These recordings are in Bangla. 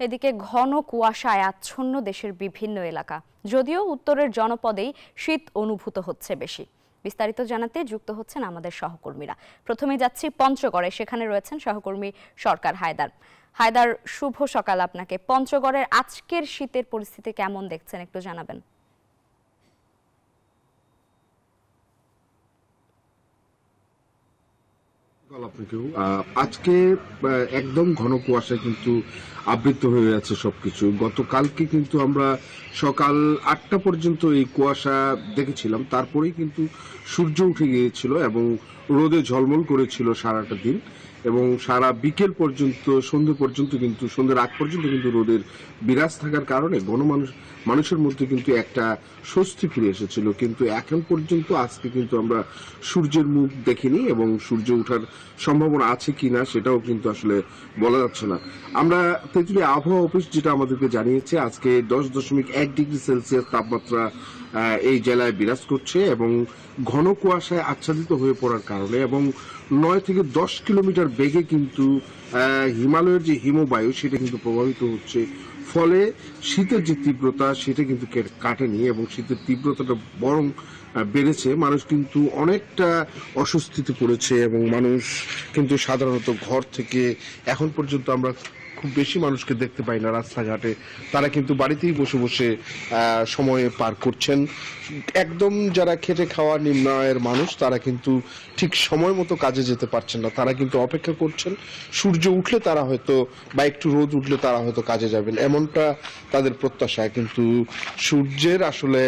এদিকে ঘন কুয়াশায় আচ্ছন্ন দেশের বিভিন্ন এলাকা, যদিও উত্তরের জনপদেই শীত অনুভূত হচ্ছে বেশি। বিস্তারিত জানাতে যুক্ত হচ্ছেন আমাদের সহকর্মীরা। প্রথমে যাচ্ছি পঞ্চগড়ে, সেখানে রয়েছেন সহকর্মী সরকার হায়দার। হায়দার, শুভ সকাল আপনাকে। পঞ্চগড়ের আজকের শীতের পরিস্থিতি কেমন দেখছেন, একটু জানাবেন। আজকে একদম ঘন কুয়াশায় কিন্তু আবৃত হয়ে আছে সবকিছু। গতকালকে কিন্তু আমরা সকাল 8টা পর্যন্ত এই কুয়াশা দেখেছিলাম, তারপরেই কিন্তু সূর্য উঠে গিয়েছিল এবং রোদে ঝলমল করেছিল সারাটা দিন এবং সারা বিকেল পর্যন্ত, সন্ধ্যে পর্যন্ত, কিন্তু সন্ধ্যের আগ পর্যন্ত কিন্তু রোদের বিরাজ থাকার কারণে মানুষের মধ্যে কিন্তু একটা স্বস্তি ফিরে এসেছিল। কিন্তু এখন পর্যন্ত আজকে কিন্তু আমরা সূর্যের মুখ দেখিনি এবং সূর্য ওঠার সম্ভাবনা আছে কিনা সেটাও কিন্তু আসলে বলা যাচ্ছে না। আমরা তেঁতুলিয়া আবহাওয়া অফিস যেটা আমাদেরকে জানিয়েছে, আজকে 10.1 ডিগ্রি সেলসিয়াস তাপমাত্রা এই জেলায় বিরাজ করছে এবং ঘন কুয়াশায় আচ্ছাদিত হয়ে পড়ার কারণে এবং 9 থেকে 10 কিলোমিটার বেগে কিন্তু হিমালয়ের যে হিমবায়ু সেটা কিন্তু প্রভাবিত হচ্ছে। ফলে শীতের যে তীব্রতা সেটা কিন্তু কাটেনি এবং শীতের তীব্রতাটা বরং বেড়েছে। মানুষ কিন্তু অনেকটা অস্বস্তিতে পড়েছে এবং মানুষ কিন্তু সাধারণত ঘর থেকে এখন পর্যন্ত আমরা খুব বেশি মানুষকে দেখতে পাই না রাস্তাঘাটে। তারা কিন্তু বাড়িতেই বসে বসে সময় পার করছেন। একদম যারা খেটে খাওয়া নিম্ন আয়ের মানুষ তারা কিন্তু ঠিক সময় মতো কাজে যেতে পারছেন না। তারা কিন্তু অপেক্ষা করছেন সূর্য উঠলে তারা হয়তো, বা একটু রোদ উঠলে তারা হয়তো কাজে যাবেন, এমনটা তাদের প্রত্যাশা। কিন্তু সূর্যের আসলে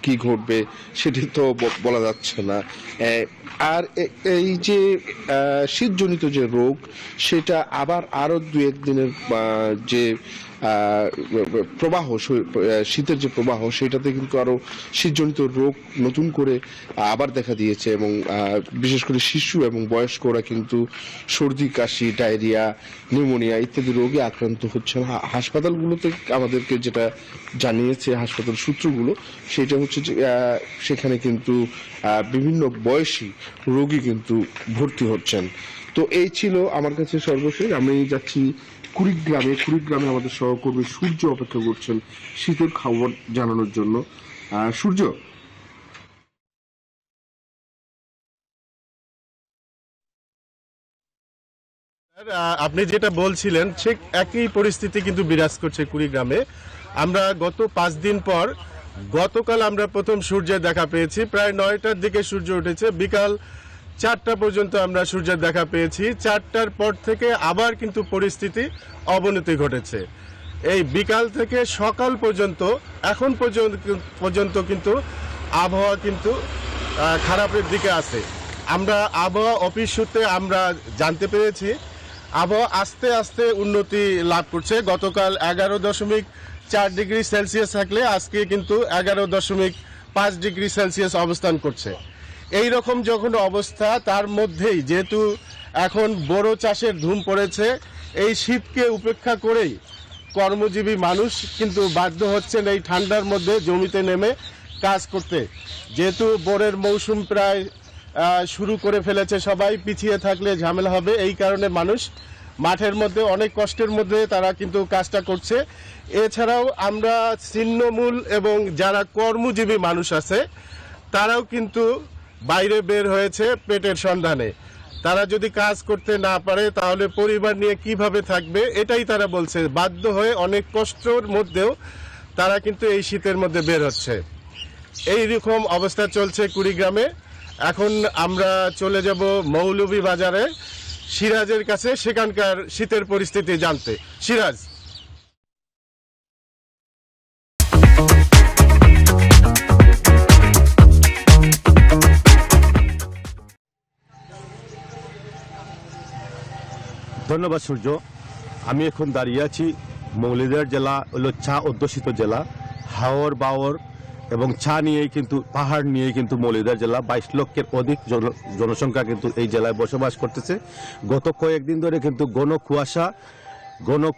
কি ঘটবে সেটি তো বলা যাচ্ছে না। আর এই যে শীতজনিত যে রোগ সেটা আবার আরো 2-1 দিনের যে প্রবাহ, শীতের যে প্রবাহ সেটাতে কিন্তু আরো শীতজনিত রোগ নতুন করে আবার দেখা দিয়েছে এবং বিশেষ করে শিশু এবং বয়স্করা কিন্তু সর্দি, কাশি, ডায়রিয়া, নিউমোনিয়া ইত্যাদি রোগে আক্রান্ত হচ্ছেন। হাসপাতালগুলোতে আমাদেরকে যেটা জানিয়েছে হাসপাতাল সূত্রগুলো সেটা হচ্ছে যে সেখানে কিন্তু বিভিন্ন বয়সী রোগী কিন্তু ভর্তি হচ্ছেন। তো এই ছিল আমার কাছে সর্বশেষ। আমি যাচ্ছি কুড়িগ্রামে আমাদের সহকর্মী সূর্য অপেক্ষা করছেন শীতের খবর জানানোর জন্য। সূর্য, আপনি যেটা বলছিলেন ঠিক একই পরিস্থিতি কিন্তু বিরাজ করছে কুড়িগ্রামে। আমরা গত 5 দিন পর গতকাল আমরা প্রথম সূর্যের দেখা পেয়েছি। প্রায় 9টার দিকে সূর্য উঠেছে, বিকাল 4টা পর্যন্ত আমরা সূর্যের দেখা পেয়েছি। 4টার পর থেকে আবার কিন্তু পরিস্থিতি অবনতি ঘটেছে। এই বিকাল থেকে সকাল পর্যন্ত এখন পর্যন্ত কিন্তু আবহাওয়া কিন্তু খারাপের দিকে আছে। আমরা আবহাওয়া অফিস সূত্রে আমরা জানতে পেরেছি আবহাওয়া আস্তে আস্তে উন্নতি লাভ করছে। গতকাল 11.4 ডিগ্রি সেলসিয়াস থাকলে আজকে কিন্তু 11.5 ডিগ্রি সেলসিয়াস অবস্থান করছে। এই রকম যখন অবস্থা, তার মধ্যেই যেহেতু এখন বোরো চাষের ধুম পড়েছে, এই শীতকে উপেক্ষা করেই কর্মজীবী মানুষ কিন্তু বাধ্য হচ্ছেন এই ঠান্ডার মধ্যে জমিতে নেমে কাজ করতে। যেহেতু বোরের মৌসুম প্রায় শুরু করে ফেলেছে, সবাই পিছিয়ে থাকলে ঝামেলা হবে, এই কারণে মানুষ মাঠের মধ্যে অনেক কষ্টের মধ্যে তারা কিন্তু কাজটা করছে। এছাড়াও আমরা ছিন্নমূল এবং যারা কর্মজীবী মানুষ আছে তারাও কিন্তু বাইরে বের হয়েছে পেটের সন্ধানে। তারা যদি কাজ করতে না পারে তাহলে পরিবার নিয়ে কিভাবে থাকবে, এটাই তারা বলছে। বাধ্য হয়ে অনেক কষ্টের মধ্যেও তারা কিন্তু এই শীতের মধ্যে বের হচ্ছে। এই রকম অবস্থা চলছে কুড়িগ্রামে। এখন আমরা চলে যাব মৌলভীবাজারে সিরাজের কাছে, সেখানকার শীতের পরিস্থিতি জানতে। সিরাজ, ধন্যবাদ সূর্য। আমি এখন দাঁড়িয়ে আছি মৌলভীবাজার জেলা হলো চা অধ্যুষিত জেলা। হাওর বাওর এবং চা নিয়েই কিন্তু, পাহাড় নিয়েই কিন্তু মৌলভীবাজার জেলা। 22 লক্ষের অধিক জনসংখ্যা কিন্তু এই জেলায় বসবাস করতেছে। গত কয়েকদিন ধরে কিন্তু ঘন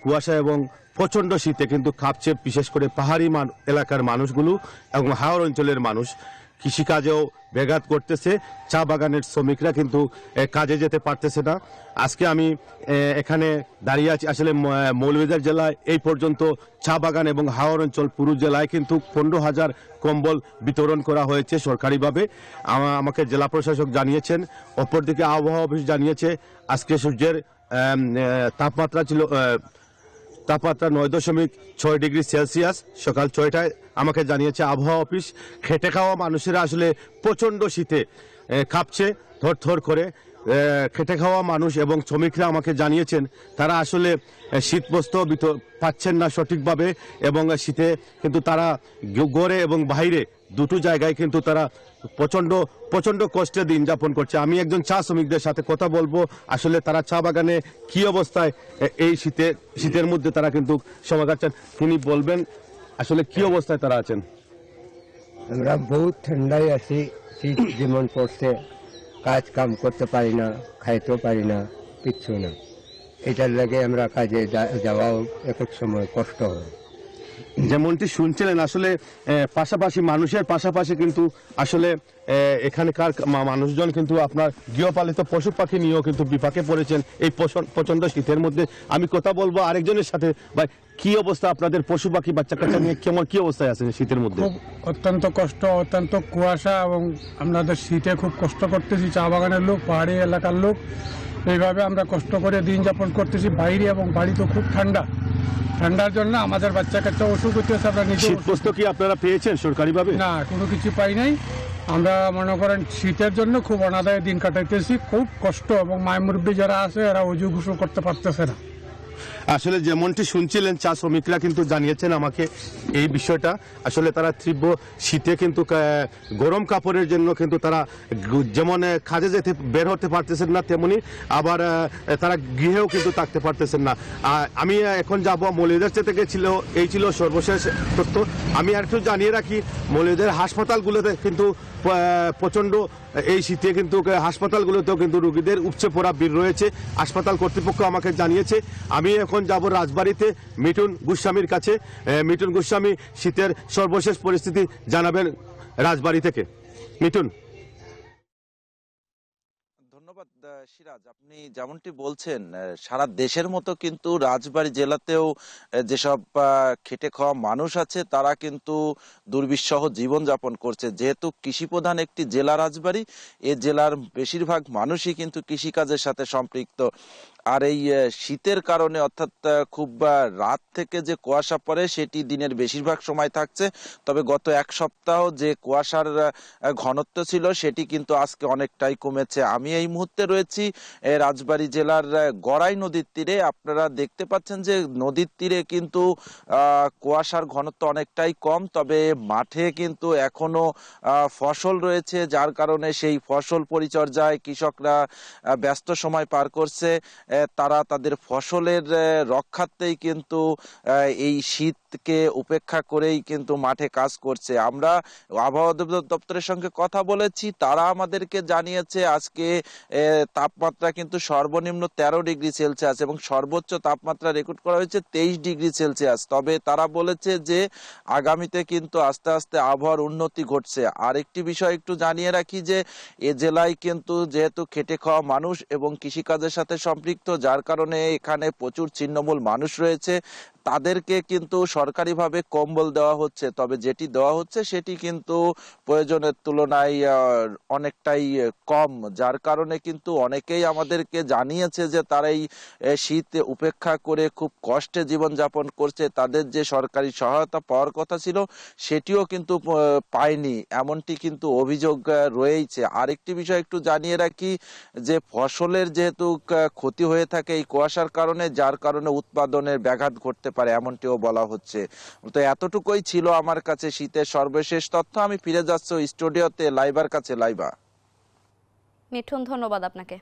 কুয়াশা এবং প্রচণ্ড শীতে কিন্তু কাঁপছে বিশেষ করে পাহাড়ি এলাকার মানুষগুলো এবং হাওর অঞ্চলের মানুষ। কৃষিকাজেও ব্যাঘাত করতেছে। চা বাগানের শ্রমিকরা কিন্তু কাজে যেতে পারতেছে না। আজকে আমি এখানে দাঁড়িয়ে আছি আসলে মৌলভীবাজার জেলায় এই পর্যন্ত চা বাগান এবং হাওর অঞ্চল পুরো জেলায় কিন্তু 15,000 কম্বল বিতরণ করা হয়েছে সরকারিভাবে, আমাকে জেলা প্রশাসক জানিয়েছেন। অপরদিকে আবহাওয়া অফিস জানিয়েছে আজকে সূর্যের তাপমাত্রা ছিল 9.6 ডিগ্রি সেলসিয়াস সকাল 6টায় আমাকে জানিয়েছে আবহাওয়া অফিস। খেটে খাওয়া মানুষেরা আসলে প্রচণ্ড শীতে কাঁপছে থরথর করে। খেটে খাওয়া মানুষ এবং শ্রমিকরা আমাকে জানিয়েছেন তারা আসলে শীতবস্ত্র পাচ্ছেন না সঠিকভাবে, এবং শীতে কিন্তু তারা ঘরে এবং বাইরে দুটো জায়গায় কিন্তু তারা প্রচণ্ড কষ্টে দিন যাপন করছে। আমি একজন চা শ্রমিকদের সাথে কথা বলবো, আসলে তারা চা বাগানে কি অবস্থায় এই শীতের মধ্যে তারা কিন্তু সময় কাটাচ্ছেন। তিনি বলবেন আসলে কি অবস্থায় তারা আছেন। আমরা বহুত ঠান্ডায় আছি, শীত যেমন পড়ছে, কাজ কাম করতে পারি না, খাইতেও পারি না, কিচ্ছু না। এটার লাগে আমরা কাজে যাওয়াও এক এক সময় কষ্ট হয়। যেমনটি শুনছিলেন আসলে পাশাপাশি মানুষের পাশাপাশি কিন্তু আসলে এখানকার মানুষজন কিন্তু আপনার গৃহপালিত পশু পাখি নিয়েও কিন্তু বিপাকে পড়েছেন এই প্রচন্ড শীতের মধ্যে। আমি কথা বলবো আরেকজনের সাথে। ভাই, কি অবস্থা আপনাদের পশু পাখি বাচ্চা কাচ্চা নিয়ে কি অবস্থায় আছেন শীতের মধ্যে? খুব অত্যন্ত কষ্ট, অত্যন্ত কুয়াশা, এবং আমাদের শীতে খুব কষ্ট করতেছি। চা বাগানের লোক, পাহাড়ি এলাকার লোক, এইভাবে আমরা কষ্ট করে দিন যাপন করতেছি। বাইরে এবং বাড়ি তো খুব ঠান্ডার জন্য আমাদের বাচ্চা কাচ্চা অসুখ হচ্ছে। আমরা নিজে শীতবস্ত্র কি আপনারা পেয়েছেন সরকারিভাবে? না, কোনো কিছু পাই নাই। আমরা মনে করেন শীতের জন্য খুব অনাদায়ে দিন কাটাইতেছি, খুব কষ্ট, এবং মায় মুরব্বী যারা আছে এরা অজু গোসল করতে পারতেছে না। আসলে যেমনটি শুনছিলেন চা শ্রমিকরা কিন্তু জানিয়েছেন আমাকে এই বিষয়টা। আসলে তারা তীব্র শীতে কিন্তু গরম কাপড়ের জন্য কিন্তু তারা যেমন কাজে যেতে বের হতে পারতেছেন না, তেমনি আবার তারা গৃহেও কিন্তু থাকতে পারতেছেন না। আমি এখন যাব মৌলভীবাজার থেকে এই ছিল সর্বশেষ তথ্য। আমি আর একটু জানিয়ে রাখি মৌলভীবাজার হাসপাতালগুলোতে কিন্তু প্রচণ্ড এই শীতে কিন্তু হাসপাতালগুলোতেও কিন্তু রোগীদের উপচে পড়া ভিড় রয়েছে। হাসপাতাল কর্তৃপক্ষ আমাকে জানিয়েছে। আমি এখন যাব রাজবাড়িতে মিঠুন গোস্বামীর কাছে। মিঠুন গোস্বামী শীতের সর্বশেষ পরিস্থিতি জানাবেন রাজবাড়ি থেকে। মিঠুন। ধন্যবাদ সিরাজ। আপনি যেমনটি বলছেন সারা দেশের মতো কিন্তু রাজবাড়ী জেলাতেও যেসব খেটে খাওয়া মানুষ আছে তারা কিন্তু দুর্বিষহ জীবনযাপন করছে। যেহেতু কৃষিপ্রধান একটি জেলা রাজবাড়ী, এ জেলার বেশিরভাগ মানুষই কিন্তু কৃষিকাজের সাথে সম্পৃক্ত। আর এই শীতের কারণে অর্থাৎ খুব রাত থেকে যে কুয়াশা পড়ে সেটি দিনের বেশিরভাগ সময় থাকছে। তবে গত এক সপ্তাহ যে কুয়াশার ঘনত্ব ছিল সেটি কিন্তু আজকে অনেকটাই কমেছে। আমি এই মুহূর্তে রয়েছি রাজবাড়ী জেলার গড়াই নদীর তীরে। আপনারা দেখতে পাচ্ছেন যে নদীর তীরে কিন্তু কুয়াশার ঘনত্ব অনেকটাই কম, তবে মাঠে কিন্তু এখনো ফসল রয়েছে, যার কারণে সেই ফসল পরিচর্যায় কৃষকরা ব্যস্ত সময় পার করছে। তারা তাদের ফসলের রক্ষার্থেই কিন্তু এই শীতকে উপেক্ষা করেই কিন্তু মাঠে কাজ করছে। আমরা আবহাওয়া দপ্তরের সঙ্গে কথা বলেছি, তারা আমাদেরকে জানিয়েছে আজকে তাপমাত্রা কিন্তু সর্বনিম্ন 13 ডিগ্রি সেলসিয়াস এবং সর্বোচ্চ তাপমাত্রা রেকর্ড করা হয়েছে 23 ডিগ্রি সেলসিয়াস। তবে তারা বলেছে যে আগামীতে কিন্তু আস্তে আস্তে আবহাওয়ার উন্নতি ঘটছে। আরেকটি বিষয় একটু জানিয়ে রাখি যে এ জেলায় কিন্তু যেহেতু খেটে খাওয়া মানুষ এবং কৃষিকাজের সাথে সম্পৃক্ত, যার কারণে এখানে প্রচুর ছিন্নমূল মানুষ রয়েছে, তাদেরকে কিন্তু সরকারিভাবে কম্বল দেওয়া হচ্ছে। তবে যেটি দেওয়া হচ্ছে সেটি কিন্তু প্রয়োজনের তুলনায় অনেকটাই কম, যার কারণে কিন্তু অনেকেই আমাদেরকে জানিয়েছে যে তারা এই শীত উপেক্ষা করে খুব কষ্টে জীবনযাপন করছে। তাদের যে সরকারি সহায়তা পাওয়ার কথা ছিল সেটিও কিন্তু পায়নি, এমনটি কিন্তু অভিযোগ রয়েছে। আরেকটি বিষয় একটু জানিয়ে রাখি যে ফসলের যেহেতু ক্ষতি হয়ে থাকে এই কুয়াশার কারণে, যার কারণে উৎপাদনের ব্যাঘাত ঘটতে পারে এমনটিও বলা হচ্ছে। তো এতটুকুই ছিল আমার কাছে শীতের সর্বশেষ তথ্য। আমি ফিরে যাচ্ছি স্টুডিওতে লাইবার কাছে। লাইবা। মিঠুন, ধন্যবাদ আপনাকে।